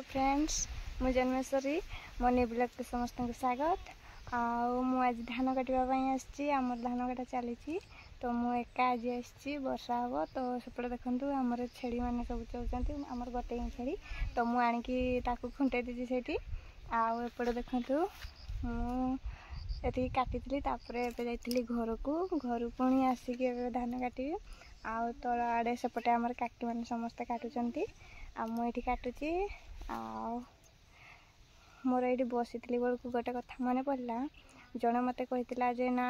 Friends मु जन्मेश्वरी मो blog के समस्त को स्वागत आज धान काटापी आसी आम धान काटा चली तो मु एका आज आसी वर्षा हम तो सेपटे देखूँ आमर छेड़ी मैंने सब चलते आमर गोटे ही छेड़ी तो मुझे आणिकी खुंटे दीजिए से आउपटे देखूँ मुझे काटी जाइली घर को पुणी आसिक धान काटी आउ तल आड़े सेपटे आमर काकी मैंने समस्ते काटुंट मुझे काटुची मोर ये बसी बेलू गोटे कथा मन पड़ा जड़े मत कही जे ना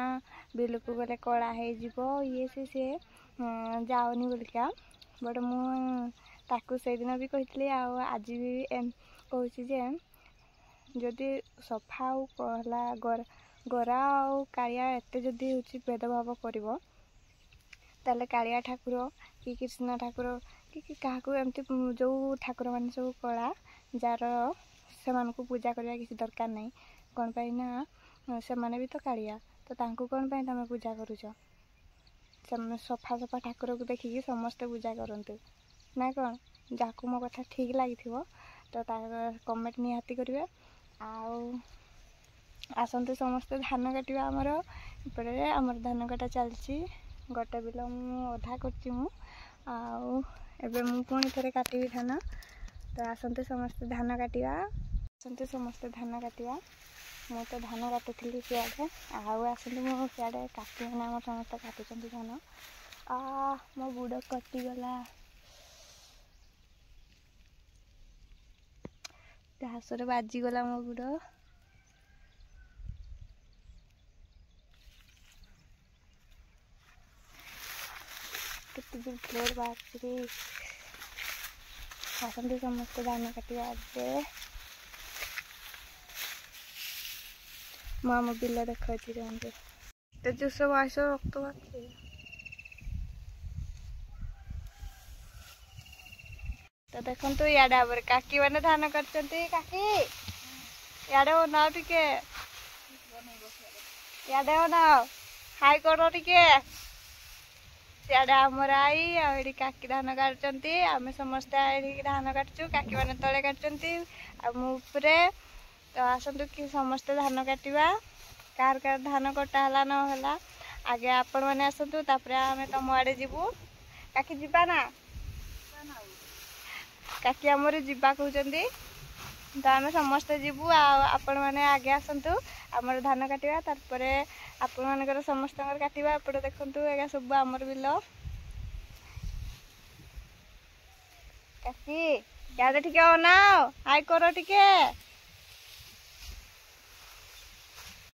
बिल को गले कला हो ये सी जाऊनी बोलिका बट मुझे से दिन भी कही आज भी कहूँ जे जदि सफा गरा आ कालिया एत जदि हूँ भेदभाव कर ताले कालिया ठाकुर कि कृष्ण ठाकुर कि क्या एमती जो ठाकुर मान सब कला जार से पूजा करवा किसी दरकार नहीं कौन पाई ना से माने भी तो कालिया तो तांको कौन पाई तुम पूजा करुच सफा सफा ठाकुर को देखिकी समस्ते पूजा करते ना कौन जाकू मो कथा ठीक लगी तो कमेंट निहाती करेंगे आसते समस्ते धान काटा आमर एपटे आमर धान काटा चलती गोटे बिल अधा कर पुणी थे काटि धान तो आसते समस्ते धान काटा आसते समस्ते धान काटा मु तो धान काटुली सियाड़े आसते मो सियाड़े काटी मैंने समस्त काटुंट धान मो बुड़ कटिगला घासरे बाजिगला मो बुड़ फ्लोर बाहर आसते समस्त धान काटा माम बिल देखा तो जुस बयस रक्त बाकी तो देखो इे काकी मैंने धान काटी इे बनाओ टे बनाओ हाई कर टे सियाड़े आमर आई आड़ी काकी धान काटुंट आम समस्ते धान काटुचु काकी मैंने तले काटुंट मुझे तो आसतु कि समस्ते धान काटा कार कार धान कटाला ना आगे आपण मैंने आसतु आम तुम आड़े जीवु काकी जीवा ना काकी आमर जीवा कहते तो आम समस्ते जीवु आपण मैंने आगे आसतु आमर धान काटा तार आपण मानकर समस्त काटा एपटे देखु एगा सब आमर बिल काकी याद टिके बनाओ हाई कर टिके।